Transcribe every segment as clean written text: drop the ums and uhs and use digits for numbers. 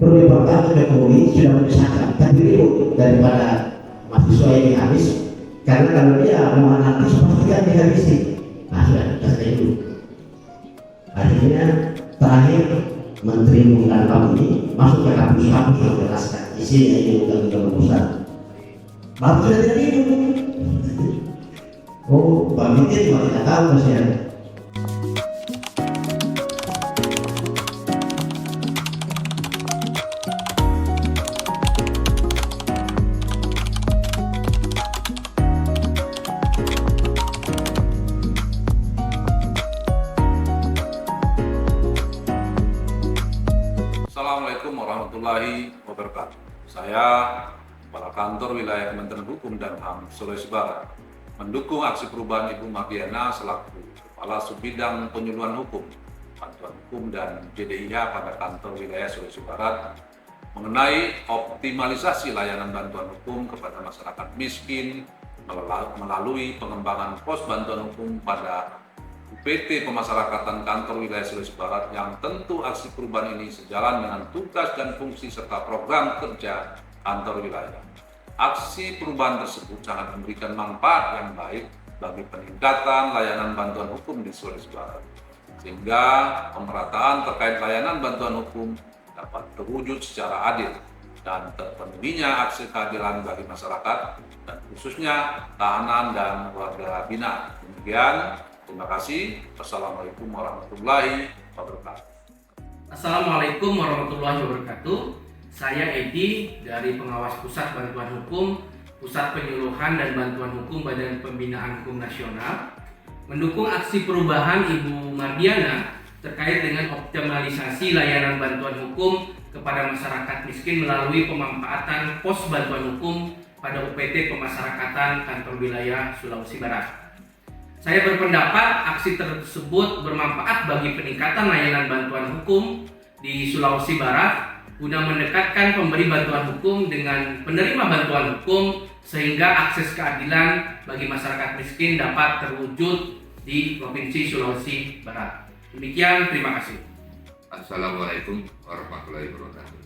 Perlu Bapak Jokowi sudah menyesatkan tapi ribut daripada mahasiswa ini habis, karena kalau dia mau anarkis pasti kan dihabisi. Nah sudah kita dulu. Akhirnya terakhir Menteri Mengundang Kamu ini masuk ke kampus-kampus menjelaskan isinya ini undang-undang pusat. Bapak sudah tidak ribut. Oh, Pak Binti cuma tidak tahu kasihan. Assalamualaikum warahmatullahi wabarakatuh. Saya Kepala Kantor Wilayah Kementerian Hukum dan HAM Sulawesi Barat mendukung aksi perubahan Ibu Mardiana selaku Kepala Subbidang Penyuluhan Hukum, Bantuan Hukum dan JDIH pada Kantor Wilayah Sulawesi Barat mengenai optimalisasi layanan bantuan hukum kepada masyarakat miskin melalui pengembangan pos bantuan hukum pada UPT Pemasyarakatan Kantor Wilayah Sulawesi Barat, yang tentu aksi perubahan ini sejalan dengan tugas dan fungsi serta program kerja kantor wilayah. Aksi perubahan tersebut sangat memberikan manfaat yang baik bagi peningkatan layanan bantuan hukum di Sulawesi Barat, sehingga pemerataan terkait layanan bantuan hukum dapat terwujud secara adil dan terpenuhinya aksi keadilan bagi masyarakat dan khususnya tahanan dan warga binaan. Demikian. Terima kasih. Wassalamualaikum warahmatullahi wabarakatuh. Assalamualaikum warahmatullahi wabarakatuh. Saya Edi dari Pengawas Pusat Bantuan Hukum, Pusat Penyuluhan dan Bantuan Hukum Badan Pembinaan Hukum Nasional, mendukung aksi perubahan Ibu Mardiana terkait dengan optimalisasi layanan bantuan hukum kepada masyarakat miskin melalui pemanfaatan pos bantuan hukum pada UPT Pemasyarakatan Kantor Wilayah Sulawesi Barat. Saya berpendapat aksi tersebut bermanfaat bagi peningkatan layanan bantuan hukum di Sulawesi Barat guna mendekatkan pemberi bantuan hukum dengan penerima bantuan hukum sehingga akses keadilan bagi masyarakat miskin dapat terwujud di Provinsi Sulawesi Barat. Demikian, terima kasih. Assalamualaikum warahmatullahi wabarakatuh.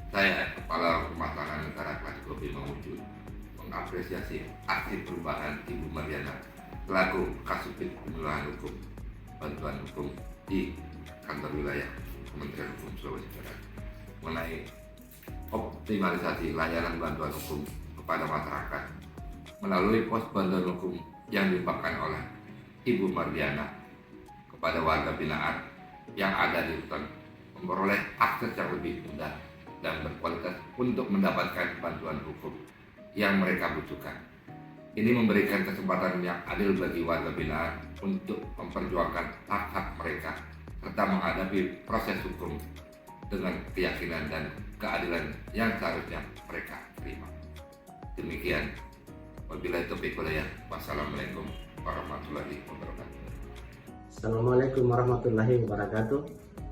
Saya Kepala Rumah Tangga Negara Kelas 2B Mamuju mengapresiasi aksi perubahan Ibu Mardiana selaku Kasubdit Penyuluhan Hukum, Bantuan Hukum di Kantor Wilayah Kementerian Hukum Sulawesi Barat mengenai optimalisasi layanan bantuan hukum kepada masyarakat melalui pos bantuan hukum yang dipakai oleh Ibu Mardiana kepada warga binaan yang ada di hutan, memperoleh akses yang lebih mudah dan berkualitas untuk mendapatkan bantuan hukum yang mereka butuhkan. Ini memberikan kesempatan yang adil bagi warga binaan untuk memperjuangkan hak-hak mereka serta menghadapi proses hukum dengan keyakinan dan keadilan yang seharusnya mereka terima. Demikian, wabillahi taufiq wal hidayah. Wassalamualaikum warahmatullahi wabarakatuh. Assalamualaikum warahmatullahi wabarakatuh.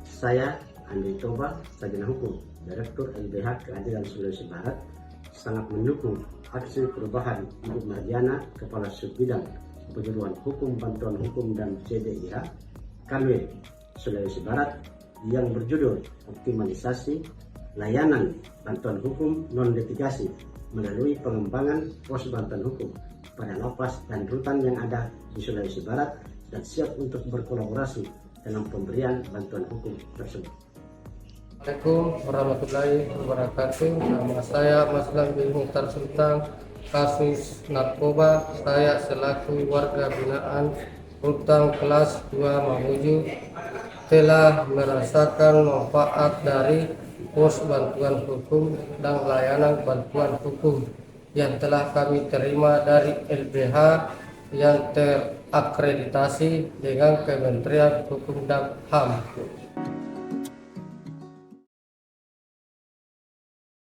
Saya Andi Toba, Sarjana Hukum, Direktur LBH Keadilan Sulawesi Barat, sangat mendukung aksi perubahan Ibu Mardiana, Kepala Subbidang Penyuluhan Hukum, Bantuan Hukum dan JDIH Kanwil Sulawesi Barat yang berjudul optimalisasi layanan bantuan hukum non-litigasi melalui pengembangan pos bantuan hukum pada lapas dan rutan yang ada di Sulawesi Barat dan siap untuk berkolaborasi dalam pemberian bantuan hukum tersebut. Assalamualaikum warahmatullahi wabarakatuh. Nama saya Mas Lambi Muhtar Sultan, kasus narkoba. Saya selaku warga binaan Rutan kelas 2 Mamuju telah merasakan manfaat dari pos bantuan hukum dan layanan bantuan hukum yang telah kami terima dari LBH yang terakreditasi dengan Kementerian Hukum dan HAM.